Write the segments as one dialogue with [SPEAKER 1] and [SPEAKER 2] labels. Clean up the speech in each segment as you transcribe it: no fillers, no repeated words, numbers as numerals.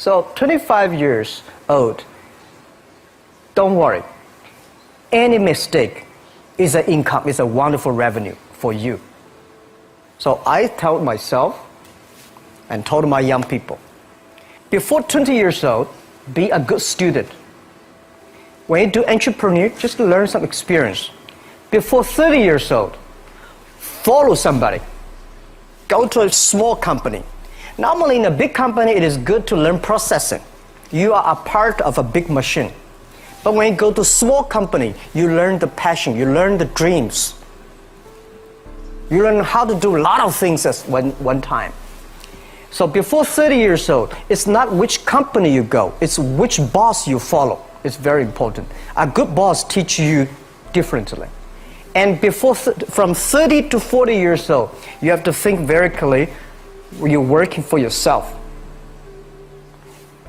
[SPEAKER 1] So 25 years old, don't worry. Any mistake is an income, is a wonderful revenue for you. So I told myself and told my young people, before 20 years old, be a good student. When you do entrepreneur, just learn some experience. Before 30 years old, follow somebody. Go to a small company. Normally in a big company, it is good to learn processing. You are a part of a big machine. But when you go to a small company, you learn the passion, you learn the dreams. You learn how to do a lot of things at one time. So before 30 years old, it's not which company you go, it's which boss you follow. It's very important. A good boss teaches you differently. And from 30 to 40 years old, you have to think very clearly, you're working for yourself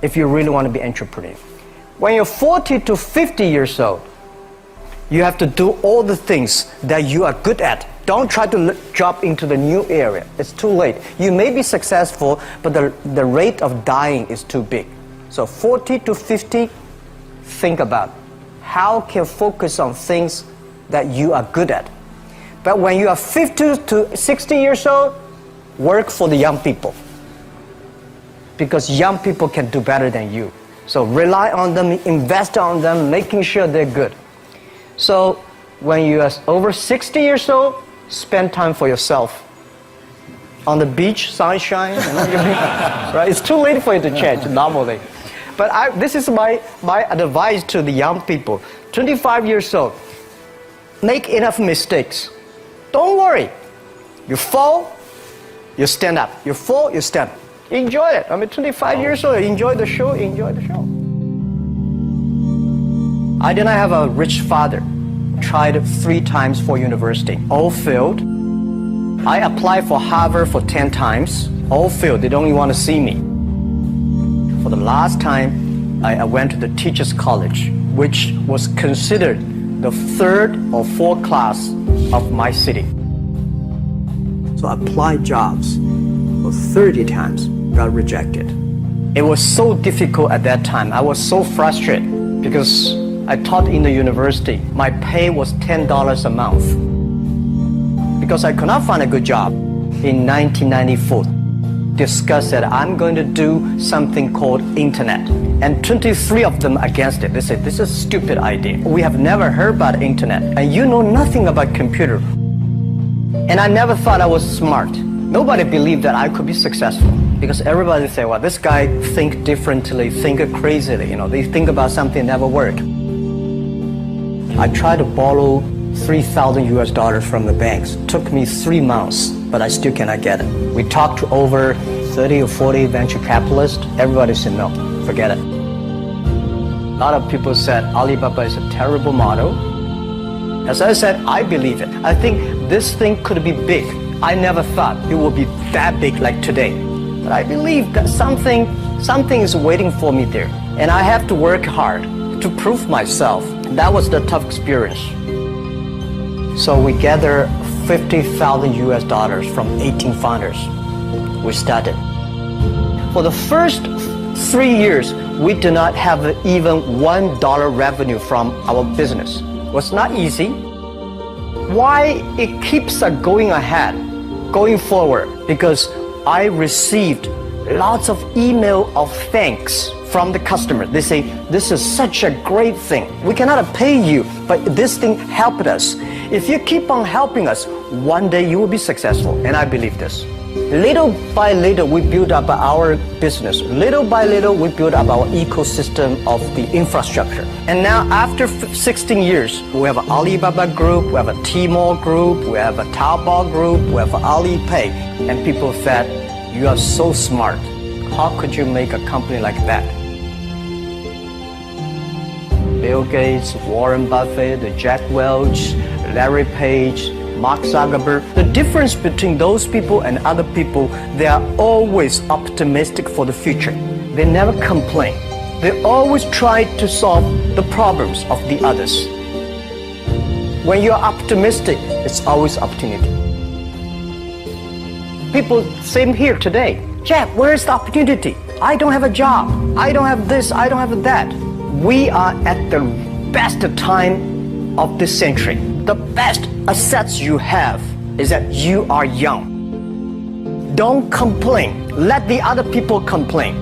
[SPEAKER 1] if you really want to be an entrepreneur. When you're 40 to 50 years old, you have to do all the things that you are good at. Don't try to jump into the new area. It's too late. You may be successful, but the rate of dying is too big. So 40 to 50, think about how can you focus on things that you are good at. But when you are 50 to 60 years old, work for the young people. Because young people can do better than you. So rely on them, invest on them, making sure they're good. So when you are over 60 years old, spend time for yourself. On the beach, sunshine, right? It's too late for you to change normally. But this is my advice to the young people. 25 years old, make enough mistakes. Don't worry. You fall, you stand up. You fall, you stand up. Enjoy it. 25 years old, enjoy the show, enjoy the show. I did not have a rich father. Tried 3 times for university, all failed. I applied for Harvard for 10 times, all failed. They don't even want to see me. For the last time, I went to the teachers' college, which was considered the 3rd or 4th class of my city. So I applied jobs for 30 times, got rejected. It was so difficult at that time. I was so frustrated because I taught in the university. My pay was $10 a month. Because I could not find a good job. In 1994, discussed that I'm going to do something called internet. And 23 of them against it. They said, this is a stupid idea. We have never heard about internet. And you know nothing about computer. And I never thought I was smart. Nobody believed that I could be successful. Because everybody say, well, this guy think differently, think crazily. They think about something never work. I tried to borrow $3,000 from the banks. Took me 3 months, but I still cannot get it. We talked to over 30 or 40 venture capitalists. Everybody said, no, forget it. A lot of people said Alibaba is a terrible model. As I said, I believe it. I think this thing could be big. I never thought it would be that big like today. But I believe that something is waiting for me there. And I have to work hard to prove myself. That was the tough experience. So we gathered $50,000 from 18 founders. We started. For the first 3 years, we did not have even $1 revenue from our business. It was not easy. Why it keeps going ahead, going forward? Because I received lots of email of thanks from the customer. They say, this is such a great thing. We cannot pay you, but this thing helped us. If you keep on helping us, one day you will be successful. And I believe this. Little by little, we build up our business. Little by little, we build up our ecosystem of the infrastructure. And now, after 16 years, we have an Alibaba group, we have a Tmall group, we have a Taobao group, we have Alipay. And people said, you are so smart. How could you make a company like that? Bill Gates, Warren Buffett, Jack Welch, Larry Page, Mark Zuckerberg. The difference between those people and other people, they are always optimistic for the future. They never complain. They always try to solve the problems of the others. When you're optimistic, it's always opportunity. People, same here today. Jack, where's the opportunity? I don't have a job. I don't have this. I don't have that. We are at the best time of this century. The best assets you have is that you are young. Don't complain. Let the other people complain.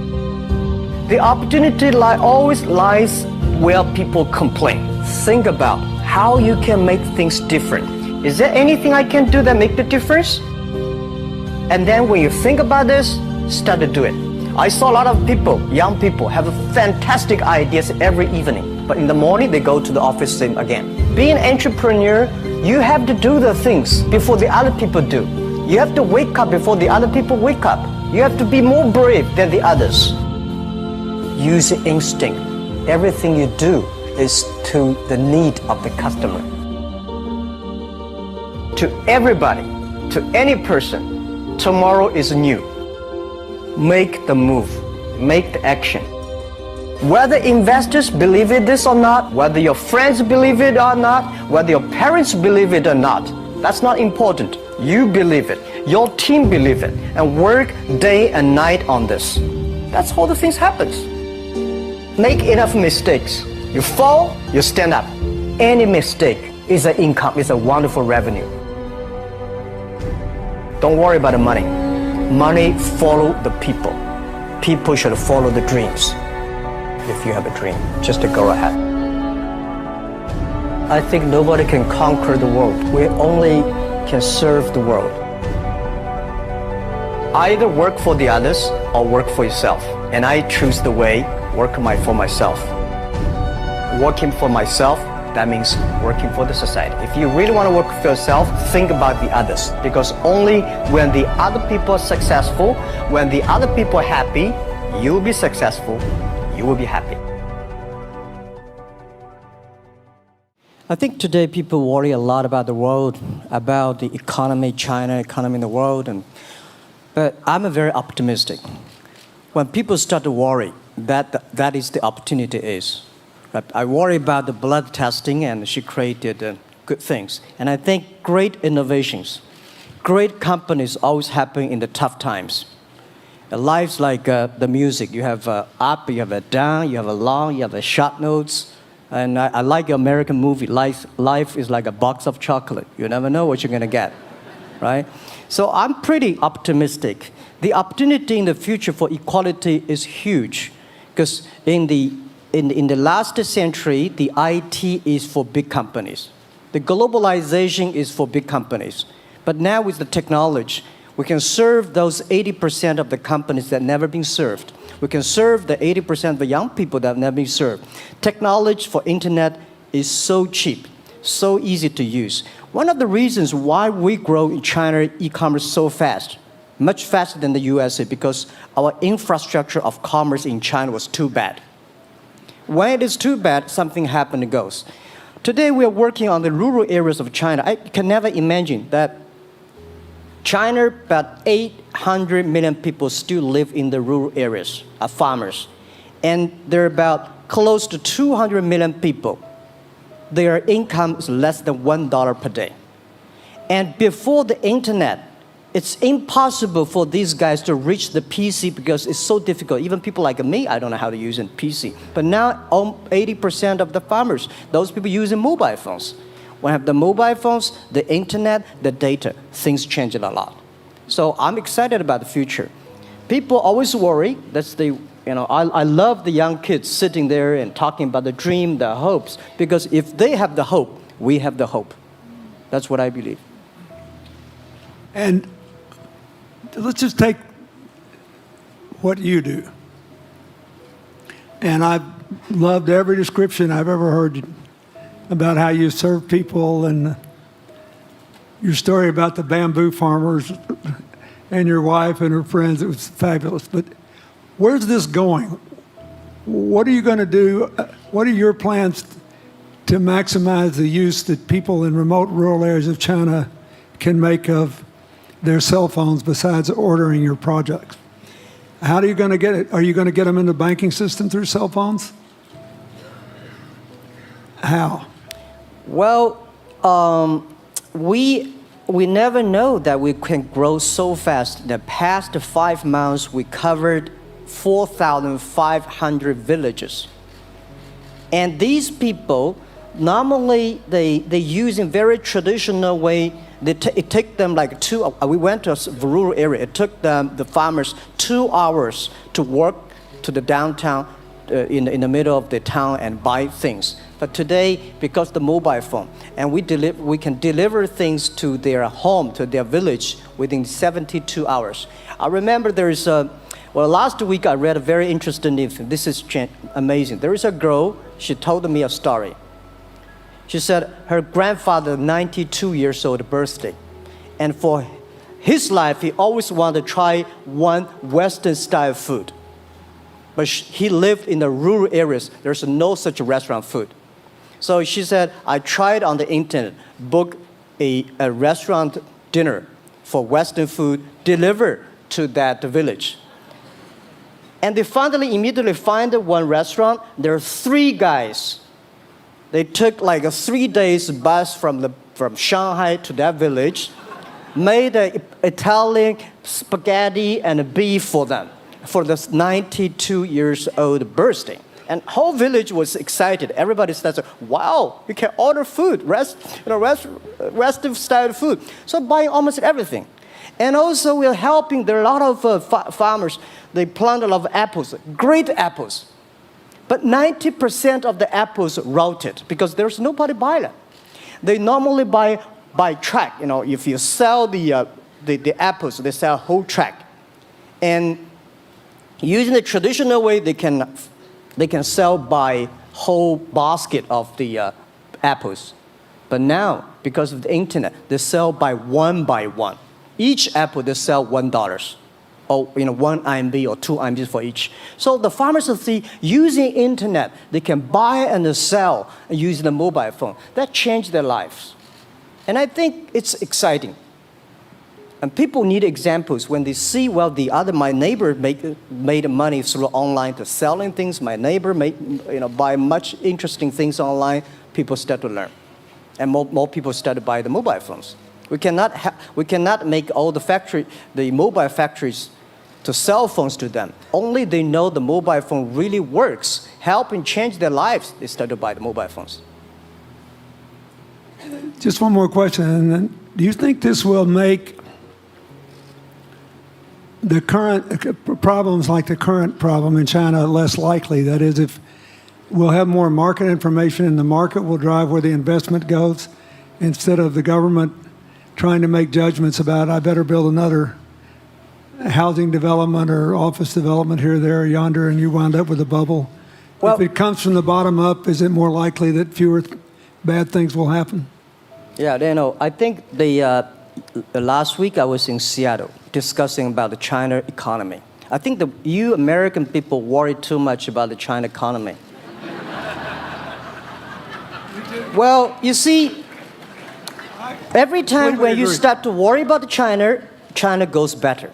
[SPEAKER 1] The opportunity always lies where people complain. Think about how you can make things different. Is there anything I can do that make the difference? And then when you think about this, start to do it. I saw a lot of people, young people, have fantastic ideas every evening. But in the morning, they go to the office same again. Being an entrepreneur, you have to do the things before the other people do. You have to wake up before the other people wake up. You have to be more brave than the others. Use your instinct. Everything you do is to the need of the customer. To everybody, to any person, tomorrow is new. Make the move, make the action. Whether investors believe it this or not, whether your friends believe it or not, whether your parents believe it or not, that's not important. You believe it, your team believe it, and work day and night on this. That's how the things happens. Make enough mistakes. You fall, you stand up. Any mistake is an income, is a wonderful revenue. Don't worry about the money. Money follow the people. People should follow the dreams. If you have a dream, just to go ahead. I think nobody can conquer the world. We only can serve the world. Either work for the others or work for yourself. And I choose the way, work for myself. Working for myself, that means working for the society. If you really want to work for yourself, think about the others. Because only when the other people are successful, when the other people are happy, you will be successful, you will be happy. I think today people worry a lot about the world, about the economy, China, economy in the world. But I'm very optimistic. When people start to worry, that is the opportunity is. I worry about the blood testing, and she created good things. And I think great innovations, great companies always happen in the tough times. Life's like the music. You have up, you have a down, you have a long, you have a short notes. And I like your American movie. Life is like a box of chocolate. You never know what you're going to get, right? So I'm pretty optimistic. The opportunity in the future for equality is huge, because in the last century, the IT is for big companies. The globalization is for big companies. But now with the technology, we can serve those 80% of the companies that never been served. We can serve the 80% of the young people that have never been served. Technology for internet is so cheap, so easy to use. One of the reasons why we grow in China e-commerce so fast, much faster than the USA, because our infrastructure of commerce in China was too bad. When it is too bad, something happens and goes. Today we are working on the rural areas of China. I can never imagine that China, about 800 million people still live in the rural areas, are farmers. And there are about close to 200 million people. Their income is less than $1 per day. And before the internet, it's impossible for these guys to reach the PC because it's so difficult. Even people like me, I don't know how to use a PC. But now 80% of the farmers, those people using mobile phones. When I have the mobile phones, the internet, the data, things change a lot. So I'm excited about the future. People always worry. I love the young kids sitting there and talking about the dream, the hopes, because if they have the hope, we have the hope. That's what I believe.
[SPEAKER 2] And let's just take what you do. And I've loved every description I've ever heard about how you serve people, and your story about the bamboo farmers and your wife and her friends. It was fabulous. But where's this going? What are you going to do? What are your plans to maximize the use that people in remote rural areas of China can make of their cell phones besides ordering your products? How are you going to get it? Are you going to get them in the banking system through cell phones? How?
[SPEAKER 1] Well, we never know that we can grow so fast. In the past 5 months, we covered 4,500 villages. And these people, normally they use in very traditional way. It took them like we went to a rural area. It took the farmers 2 hours to walk to the downtown in the middle of the town and buy things. But today, because the mobile phone, and we can deliver things to their home, to their village within 72 hours. I remember last week I read a very interesting thing. This is amazing. There is a girl, she told me a story. She said her grandfather, 92 years old birthday. And for his life, he always wanted to try one Western style food. But he lived in the rural areas. There's no such restaurant food. So she said, I tried on the internet, book a restaurant dinner for Western food, delivered to that village. And they finally immediately find one restaurant. There are 3 guys. They took like a 3 days bus from Shanghai to that village, made an Italian spaghetti and beef for them for this 92 years old birthday. And whole village was excited. Everybody said, wow, you can order food, Western style food. So buying almost everything. And also we're helping, there are a lot of farmers, they plant a lot of apples, great apples. But 90% of the apples rotted because there's nobody buy them. They normally buy by track. If you sell the apples, they sell whole track. And using the traditional way, they can sell by whole basket of the apples. But now, because of the internet, they sell by one. Each apple they sell $1. Or 1 RMB or 2 RMB for each. So the farmers see using internet, they can buy and sell using the mobile phone. That changed their lives. And I think it's exciting. And people need examples when they see, my neighbor made money through online to selling things. My neighbor buy much interesting things online. People start to learn. And more people start to buy the mobile phones. We cannot make all the mobile factories to sell phones to them. Only they know the mobile phone really works, helping change their lives, they start to buy the mobile phones.
[SPEAKER 2] Just one more question. And then, do you think this will make the current problems like the current problem in China less likely? That is, if we'll have more market information and the market will drive where the investment goes instead of the government trying to make judgments about, I better build another housing development or office development here, there, or yonder, and you wound up with a bubble. If it comes from the bottom up, is it more likely that fewer bad things will happen?
[SPEAKER 1] Yeah, I think last week I was in Seattle discussing about the China economy. I think you American people worry too much about the China economy. Well, you see, every time when you start to worry about China goes better.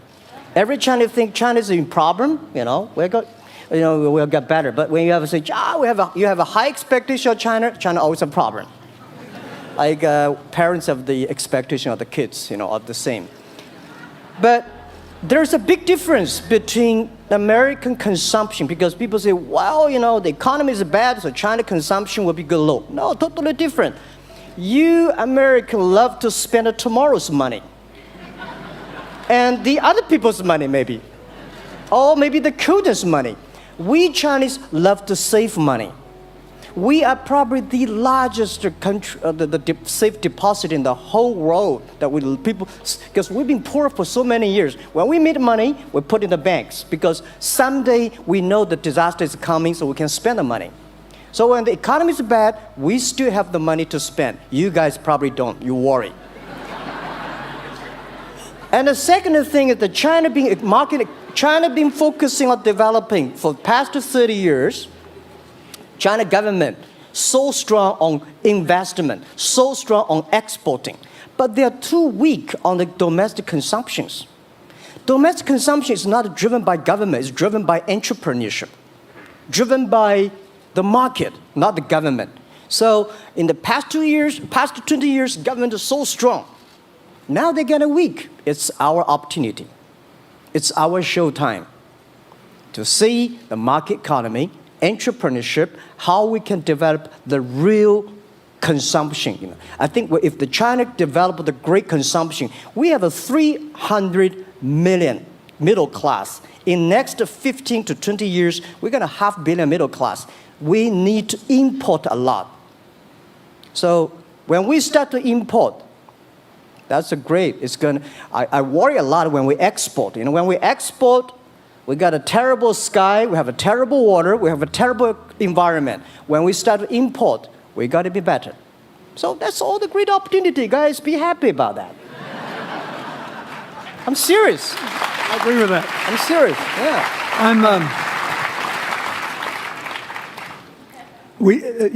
[SPEAKER 1] Every time you think China is in problem, we'll get better. But when you have to say, you have a high expectation of China always a problem. Like parents have the expectation of the kids, are the same. But there's a big difference between American consumption because people say, the economy is bad, so China consumption will be good low. No, totally different. You Americans love to spend tomorrow's money. And the other people's money, maybe. Or maybe the children's money. We Chinese love to save money. We are probably the largest country, the safe deposit in the whole world because we've been poor for so many years. When we make money, we put in the banks because someday we know the disaster is coming, so we can spend the money. So when the economy is bad, we still have the money to spend. You guys probably don't. You worry. And the second thing is that China been focusing on developing for the past 30 years. China government so strong on investment, so strong on exporting, but they are too weak on the domestic consumptions. Domestic consumption is not driven by government; it's driven by entrepreneurship, driven by the market, not the government. So in the past 20 years, government is so strong. Now they're getting weak. It's our opportunity. It's our showtime to see the market economy, entrepreneurship, how we can develop the real consumption. I think if the China developed the great consumption, we have a 300 million middle class. In next 15 to 20 years, we're going to have 500 million middle class. We need to import a lot. So when we start to import, that's a great. I worry a lot when we export. When we export, we got a terrible sky, we have a terrible water, we have a terrible environment. When we start to import, we got to be better. So that's all the great opportunity, guys. Be happy about that. I'm serious.
[SPEAKER 2] I agree with that.
[SPEAKER 1] I'm serious. Yeah.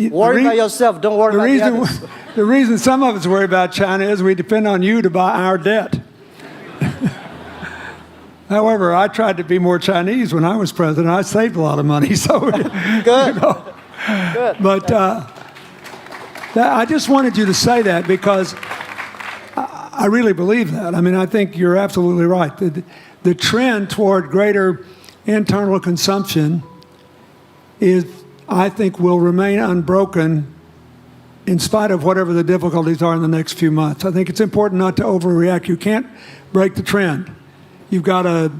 [SPEAKER 1] Worry about yourself. Don't worry about the others.
[SPEAKER 2] The reason some of us worry about China is we depend on you to buy our debt. However, I tried to be more Chinese when I was president. I saved a lot of money. So
[SPEAKER 1] good. Good.
[SPEAKER 2] But I just wanted you to say that because I really believe that. I mean, I think you're absolutely right. The trend toward greater internal consumption I think, will remain unbroken in spite of whatever the difficulties are in the next few months. I think it's important not to overreact. You can't break the trend. You've got to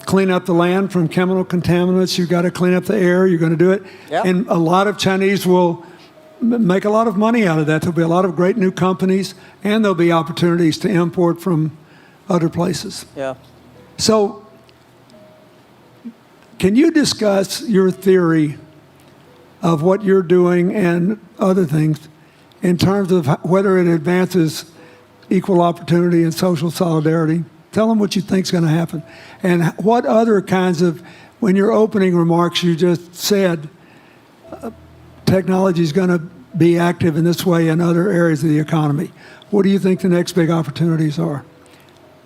[SPEAKER 2] clean up the land from chemical contaminants. You've got to clean up the air. You're going to do it. Yep. And a lot of Chinese will make a lot of money out of that. There'll be a lot of great new companies, and there'll be opportunities to import from other places.
[SPEAKER 1] Yeah.
[SPEAKER 2] So can you discuss your theory of what you're doing and other things in terms of whether it advances equal opportunity and social solidarity? Tell them what you think is going to happen. And what other kinds of, when your opening remarks, you just said technology is going to be active in this way in other areas of the economy. What do you think the next big opportunities are?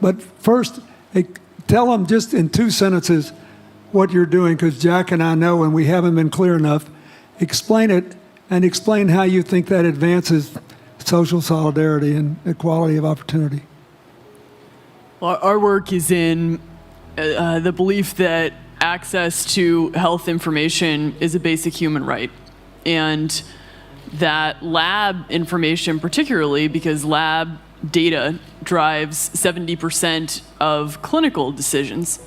[SPEAKER 2] But first, tell them just in 2 sentences what you're doing, because Jack and I know, and we haven't been clear enough. Explain it, and explain how you think that advances social solidarity and equality of opportunity.
[SPEAKER 3] Well, our work is in the belief that access to health information is a basic human right. And that lab information, particularly because lab data drives 70% of clinical decisions,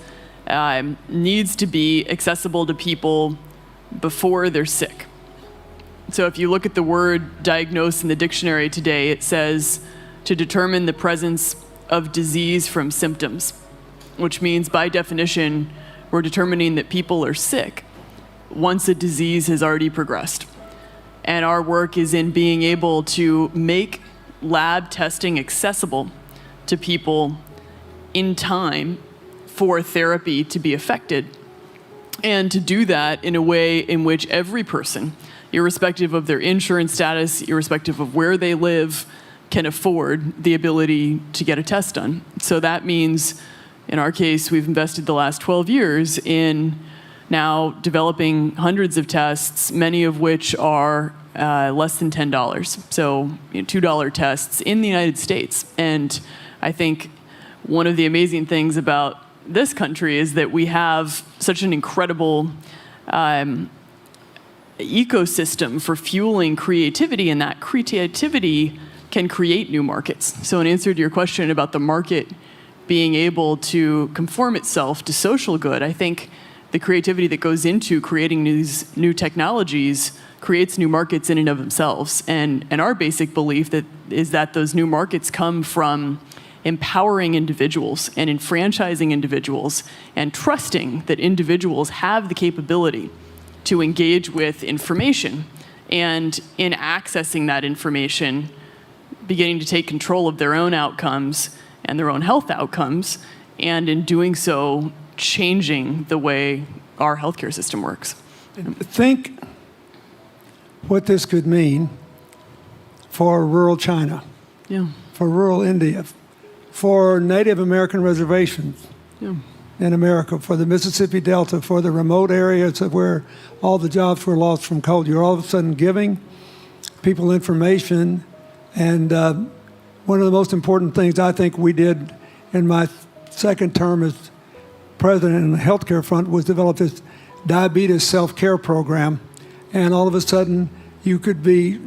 [SPEAKER 3] needs to be accessible to people before they're sick. So if you look at the word diagnose in the dictionary today, it says to determine the presence of disease from symptoms, which means by definition, we're determining that people are sick once a disease has already progressed. And our work is in being able to make lab testing accessible to people in time for therapy to be effected, and to do that in a way in which every person, irrespective of their insurance status, irrespective of where they live, can afford the ability to get a test done. So that means, in our case, we've invested the last 12 years in now developing hundreds of tests, many of which are less than $10. So $2 tests in the United States. And I think one of the amazing things about this country is that we have such an incredible ecosystem for fueling creativity, and that creativity can create new markets. So in answer to your question about the market being able to conform itself to social good, I think the creativity that goes into creating these new technologies creates new markets in and of themselves. And our basic belief is that those new markets come from empowering individuals and enfranchising individuals and trusting that individuals have the capability to engage with information, and in accessing that information, beginning to take control of their own outcomes and their own health outcomes, and in doing so, changing the way our healthcare system works.
[SPEAKER 2] Think what this could mean for rural China, for rural India, for Native American reservations in America, for the Mississippi Delta, for the remote areas of where all the jobs were lost from coal. You're all of a sudden giving people information. And one of the most important things I think we did in my second term as president in the healthcare front was develop this diabetes self-care program, and all of a sudden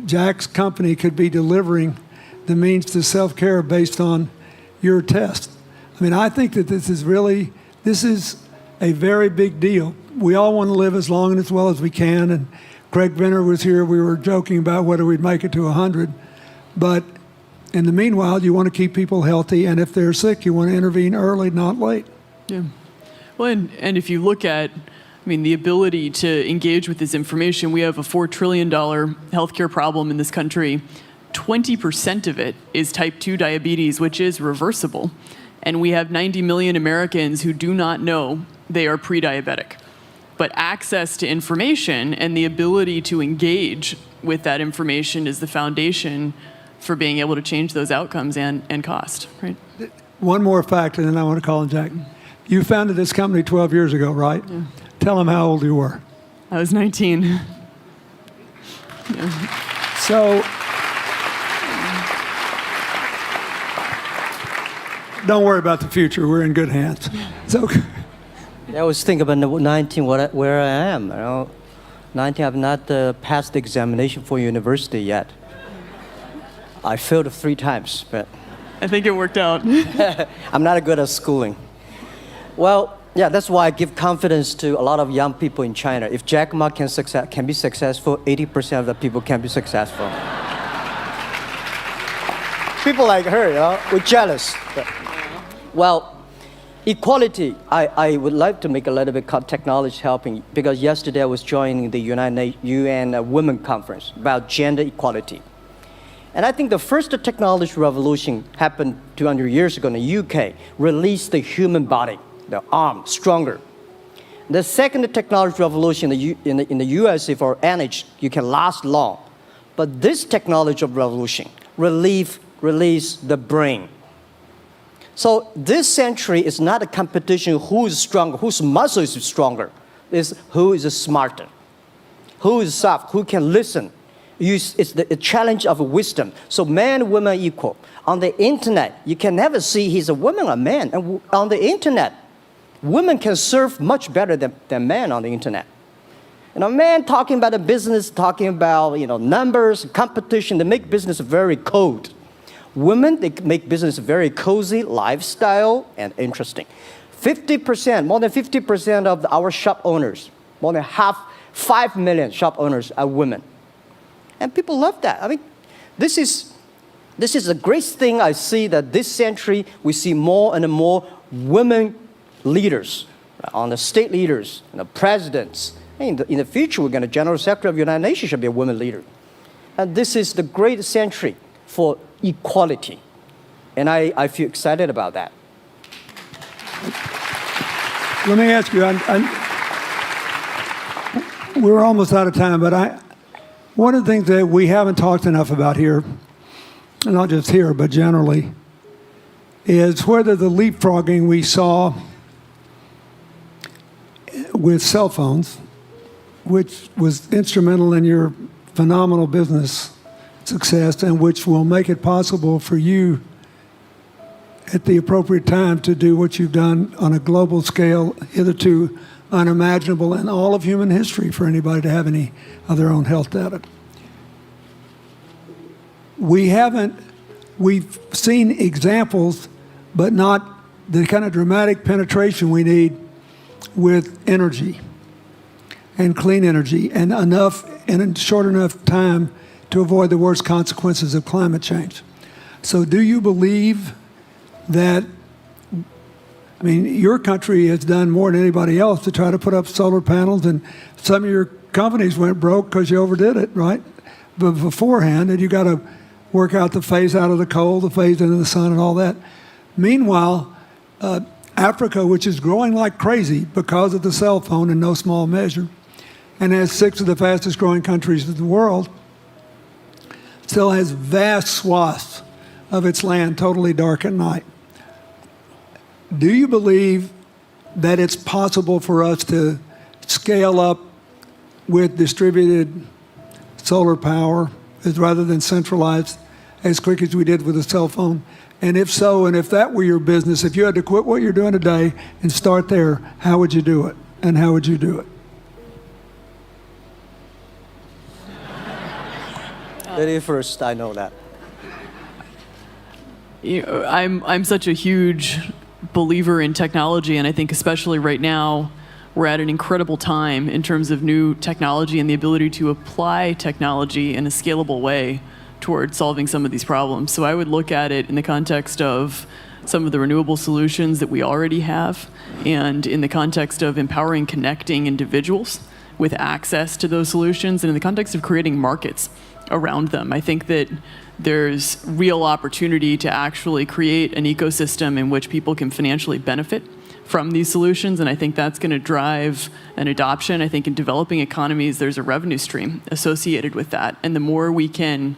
[SPEAKER 2] Jack's company could be delivering the means to self-care based on your test. I mean, I think that this is a very big deal. We all want to live as long and as well as we can, and Craig Venner was here. We were joking about whether we'd make it to 100, but in the meanwhile, you want to keep people healthy, and if they're sick, you want to intervene early, not late.
[SPEAKER 3] Yeah. Well, and if you look at, the ability to engage with this information, we have a $4 trillion healthcare problem in this country. 20% of it is type 2 diabetes, which is reversible. And we have 90 million Americans who do not know they are pre-diabetic. But access to information and the ability to engage with that information is the foundation for being able to change those outcomes and cost, right?
[SPEAKER 2] One more fact, and then I want to call on Jack. You founded this company 12 years ago, right?
[SPEAKER 3] Yeah.
[SPEAKER 2] Tell them how old you were.
[SPEAKER 3] I was 19. Yeah.
[SPEAKER 2] So, don't worry about the future. We're in good hands. So,
[SPEAKER 1] I was thinking about 19, where I am. 19, I've not passed the examination for university yet. I failed 3 times, but
[SPEAKER 3] I think it worked out.
[SPEAKER 1] I'm not good at schooling. Well, yeah, that's why I give confidence to a lot of young people in China. If Jack Ma can be successful, 80% of the people can be successful. People like her, we're jealous. But, well, equality, I would like to make a little bit technology helping, because yesterday I was joining the UN Women Conference about gender equality. And I think the first technology revolution happened 200 years ago in the UK, released the human body, the arm, stronger. The second technology revolution in the USA for energy, you can last long. But this technology revolution release the brain. So this century is not a competition who is stronger, whose muscle is stronger. It's who is smarter, who is soft, who can listen. It's the challenge of wisdom. So man, woman equal. On the internet, you can never see he's a woman or man. And on the internet, women can serve much better than men on the internet. Men talking about the business, talking about numbers, competition, they make business very cold. Women, they make business very cozy, lifestyle, and interesting. 50%, more than 50% of our shop owners, more than 5 million shop owners are women. And people love that. This is a great thing. I see that this century, we see more and more women leaders, on the state leaders, presidents. In the future, we're going to General Secretary of the United Nations should be a woman leader. And this is the great century for equality. And I feel excited about that.
[SPEAKER 2] let me ask you, we're almost out of time, but one of the things that we haven't talked enough about here, and not just here, but generally, is whether the leapfrogging we saw with cell phones, which was instrumental in your phenomenal business success and which will make it possible for you at the appropriate time to do what you've done on a global scale, hitherto unimaginable in all of human history for anybody to have any of their own health data. We've seen examples, but not the kind of dramatic penetration we need with energy and clean energy and enough in a short enough time to avoid the worst consequences of climate change. So do you believe that, your country has done more than anybody else to try to put up solar panels, and some of your companies went broke because you overdid it, right? But beforehand, and you got to work out the phase out of the coal, the phase into the sun and all that. Meanwhile, Africa, which is growing like crazy because of the cell phone in no small measure, and has 6 of the fastest growing countries in the world, still has vast swaths of its land totally dark at night. Do you believe that it's possible for us to scale up with distributed solar power rather than centralized as quick as we did with the cell phone? And if so, and if that were your business, if you had to quit what you're doing today and start there, how would you do it? And how would you do it?
[SPEAKER 1] Very first, I know that.
[SPEAKER 3] I'm such a huge believer in technology, and I think especially right now, we're at an incredible time in terms of new technology and the ability to apply technology in a scalable way towards solving some of these problems. So I would look at it in the context of some of the renewable solutions that we already have, and in the context of empowering, connecting individuals with access to those solutions, and in the context of creating markets around them. I think that there's real opportunity to actually create an ecosystem in which people can financially benefit from these solutions, and I think that's going to drive an adoption. I think in developing economies, there's a revenue stream associated with that, and the more we can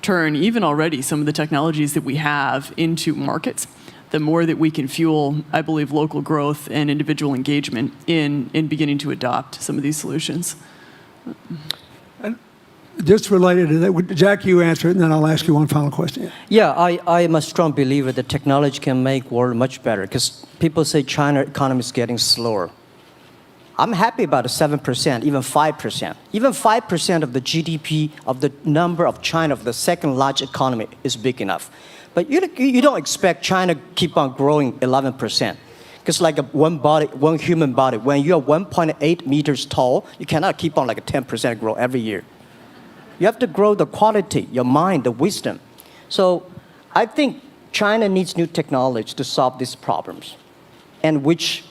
[SPEAKER 3] turn even already some of the technologies that we have into markets, the more that we can fuel, I believe, local growth and individual engagement in beginning to adopt some of these solutions.
[SPEAKER 2] Just related to that, Jack, you answer it, and then I'll ask you one final question.
[SPEAKER 1] Yeah, I am a strong believer that technology can make world much better, because people say China economy is getting slower. I'm happy about the 7%, even 5%. Even 5% of the GDP of the number of China, of the second largest economy, is big enough. But you don't expect China to keep on growing 11%. Because like one human body, when you're 1.8 meters tall, you cannot keep on like a 10% grow every year. You have to grow the quality, your mind, the wisdom. So I think China needs new technology to solve these problems, and which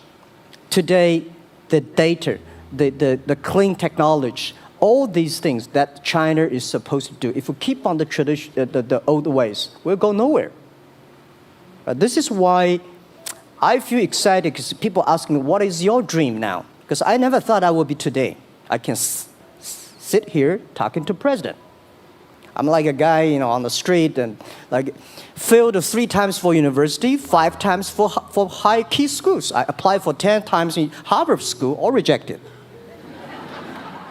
[SPEAKER 1] today the data, the clean technology, all these things that China is supposed to do, if we keep on the tradition, the old ways, we'll go nowhere. This is why I feel excited, because people ask me, what is your dream now? Because I never thought I would be today. I can sit here talking to president. I'm like a guy, on the street, and like failed 3 times for university, 5 times for high key schools. I applied for 10 times in Harvard school, all rejected.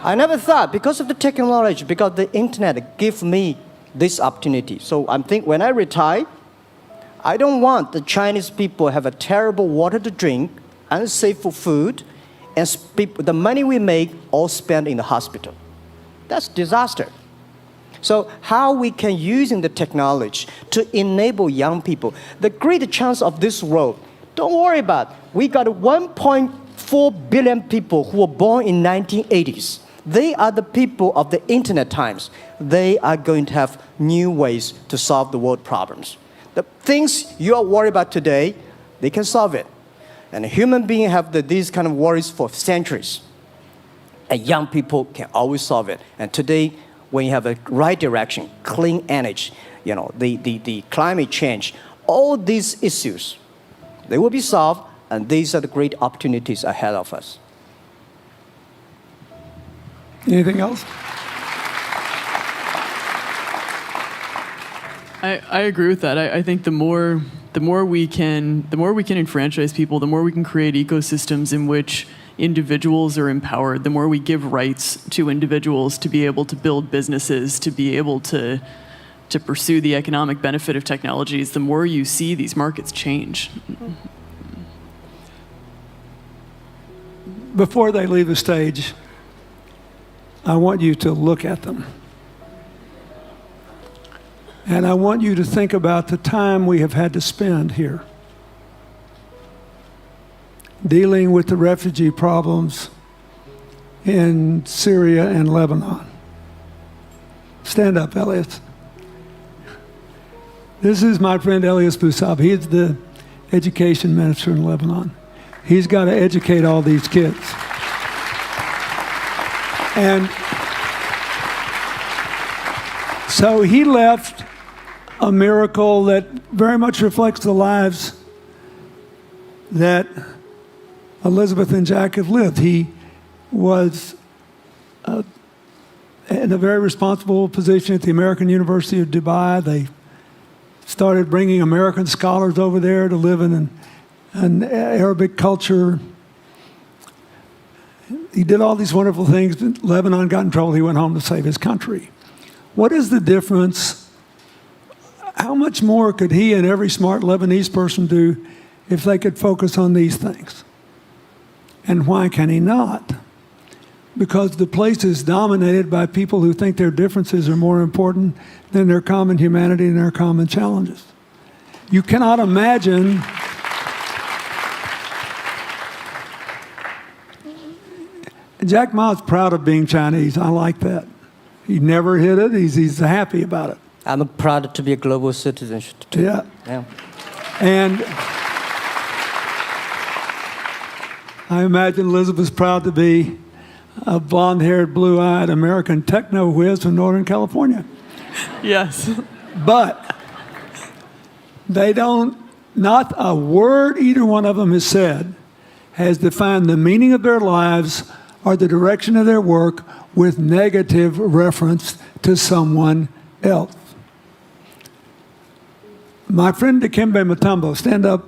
[SPEAKER 1] I never thought, because of the technology, because the internet gave me this opportunity. So I think when I retire, I don't want the Chinese people have a terrible water to drink, unsafe for food, and the money we make all spent in the hospital. That's disaster. So how we can using the technology to enable young people, the great chance of this world, don't worry about, we got 1.4 billion people who were born in 1980s. They are the people of the internet times. They are going to have new ways to solve the world problems. The things you are worried about today, they can solve it. And human beings have these kind of worries for centuries. And young people can always solve it. And today, when you have a right direction, clean energy, the climate change, all these issues, they will be solved, and these are the great opportunities ahead of us.
[SPEAKER 2] Anything else?
[SPEAKER 3] I agree with that. I think the more we can enfranchise people, the more we can create ecosystems in which individuals are empowered, the more we give rights to individuals to be able to build businesses, to be able to pursue the economic benefit of technologies, the more you see these markets change.
[SPEAKER 2] Before they leave the stage, I want you to look at them. And I want you to think about the time we have had to spend here dealing with the refugee problems in Syria and Lebanon. Stand up, Elias. This is my friend Elias Bousab. He is the education minister in Lebanon. He's got to educate all these kids. And so he left a miracle that very much reflects the lives that Elizabeth and Jack have lived. He was in a very responsible position at the American University of Dubai. They started bringing American scholars over there to live in an Arabic culture. He did all these wonderful things. Lebanon got in trouble. He went home to save his country. What is the difference? How much more could he and every smart Lebanese person do if they could focus on these things? And why can he not? because the place is dominated by people who think their differences are more important than their common humanity and their common challenges. You cannot imagine Jack Ma's proud of being Chinese. I like that. He never hid it. He's happy about it.
[SPEAKER 1] I'm proud to be a global citizen too.
[SPEAKER 2] Yeah.
[SPEAKER 1] Yeah.
[SPEAKER 2] And I imagine Elizabeth's proud to be a blonde-haired, blue-eyed American techno whiz from Northern California.
[SPEAKER 3] Yes.
[SPEAKER 2] But they don't, not a word either one of them has said has defined the meaning of their lives or the direction of their work with negative reference to someone else. My friend Dikembe Mutombo, stand up.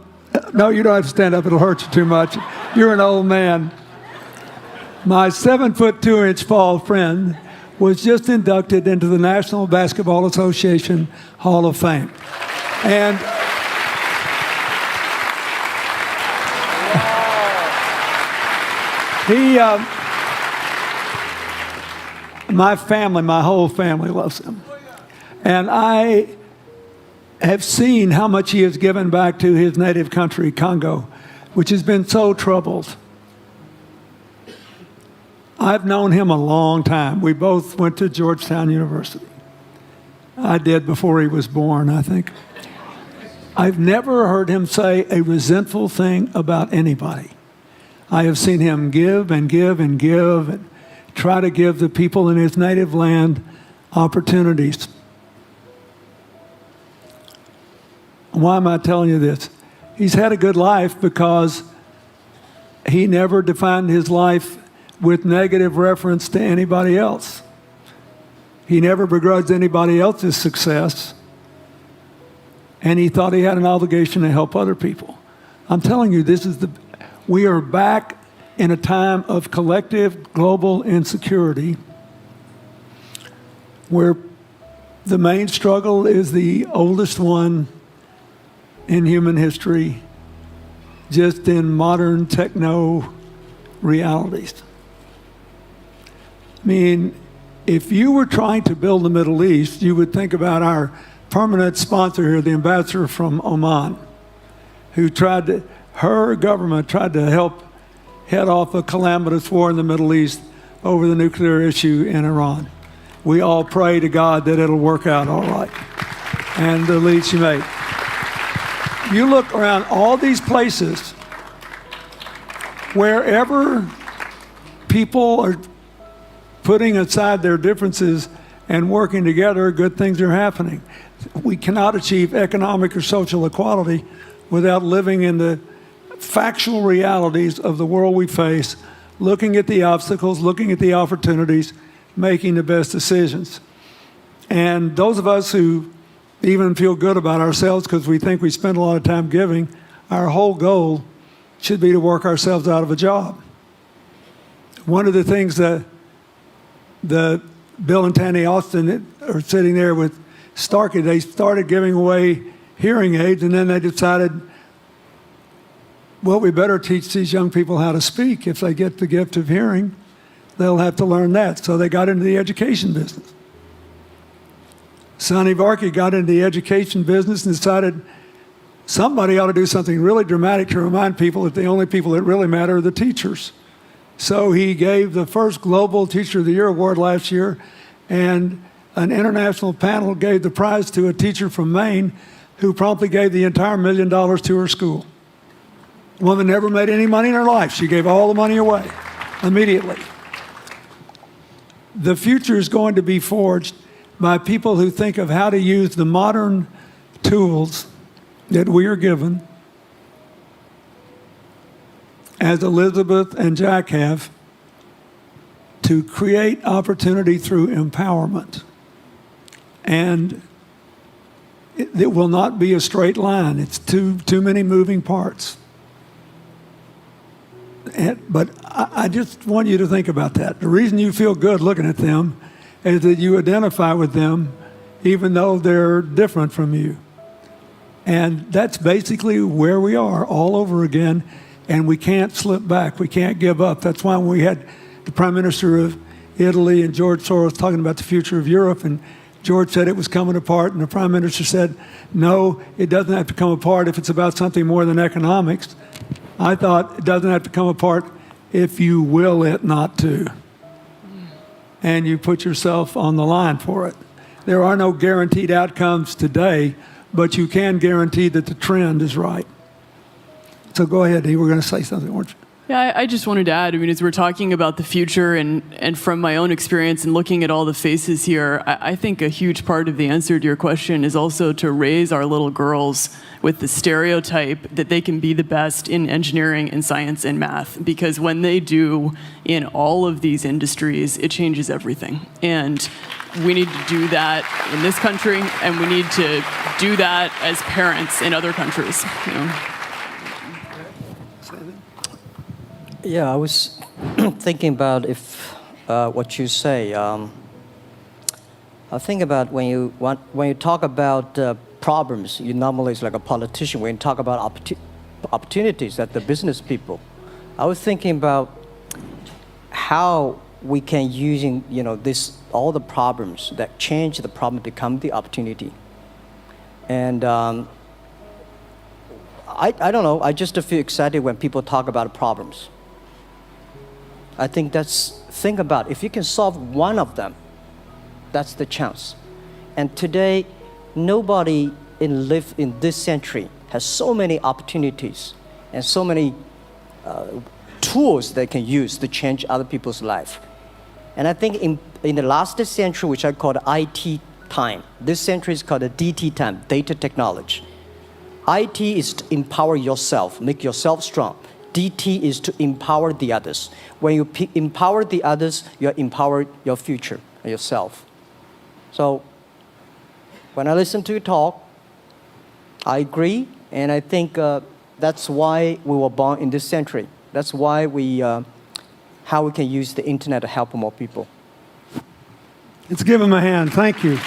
[SPEAKER 2] No, you don't have to stand up. It'll hurt you too much. You're an old man. My 7'2" tall friend was just inducted into the National Basketball Association Hall of Fame. And my family, my whole family loves him. And I have seen how much he has given back to his native country, Congo, which has been so troubled. I've known him a long time. We both went to Georgetown University. I did before he was born, I think. I've never heard him say a resentful thing about anybody. I have seen him give and give and give and try to give the people in his native land opportunities. Why am I telling you this? He's had a good life because he never defined his life with negative reference to anybody else. He never begrudged anybody else's success, and he thought he had an obligation to help other people. I'm telling you, we are back in a time of collective global insecurity where the main struggle is the oldest one in human history, just in modern techno realities. I mean, if you were trying to build the Middle East, you would think about our permanent sponsor here, the ambassador from Oman, who her government tried to help head off a calamitous war in the Middle East over the nuclear issue in Iran. We all pray to God that it'll work out all right. And the lead she made. You look around all these places, wherever people are putting aside their differences and working together, good things are happening. We cannot achieve economic or social equality without living in the factual realities of the world we face, looking at the obstacles, looking at the opportunities, making the best decisions. And those of us who even feel good about ourselves because we think we spend a lot of time giving, our whole goal should be to work ourselves out of a job. One of the things that Bill and Tanny Austin are sitting there with Starkey, they started giving away hearing aids, and then they decided, well, we better teach these young people how to speak. If they get the gift of hearing, they'll have to learn that. So they got into the education business. Sonny Varkey got into the education business and decided somebody ought to do something really dramatic to remind people that the only people that really matter are the teachers. So he gave the first Global Teacher of the Year award last year, and an international panel gave the prize to a teacher from Maine who promptly gave the entire $1 million to her school. The woman never made any money in her life. She gave all the money away immediately. The future is going to be forged by people who think of how to use the modern tools that we are given, as Elizabeth and Jack have, to create opportunity through empowerment. And it will not be a straight line. It's too many moving parts. But I just want you to think about that. The reason you feel good looking at them is that you identify with them even though they're different from you. And that's basically where we are all over again, and we can't slip back. We can't give up. That's why when we had the Prime Minister of Italy and George Soros talking about the future of Europe, and George said it was coming apart, and the Prime Minister said, no, it doesn't have to come apart if it's about something more than economics. I thought it doesn't have to come apart if you will it not to. And you put yourself on the line for it. There are no guaranteed outcomes today, but you can guarantee that the trend is right. So go ahead, you were going to say something, weren't you?
[SPEAKER 3] Yeah, I just wanted to add, I mean, as we're talking about the future and from my own experience and looking at all the faces here, I think a huge part of the answer to your question is also to raise our little girls with the stereotype that they can be the best in engineering and science and math, because when they do in all of these industries, it changes everything. And we need to do that in this country, and we need to do that as parents in other countries. You know?
[SPEAKER 1] Yeah, I was thinking about if what you say. I think about when you talk about problems, you normally it's like a politician. When you talk about opportunities at the business people, I was thinking about how we can using this all the problems that change the problem become the opportunity. And I don't know. I just feel excited when people talk about problems. I think think about if you can solve one of them, that's the chance. And today, nobody live in this century has so many opportunities and so many tools they can use to change other people's life. And I think in the last century, which I call the IT time, this century is called the DT time, data technology. IT is to empower yourself, make yourself strong. DT is to empower the others. When you empower the others, you empower your future, yourself. So when I listen to you talk, I agree, and I think that's why we were born in this century. That's why how we can use the internet to help more people.
[SPEAKER 2] Let's give him a hand. Thank you.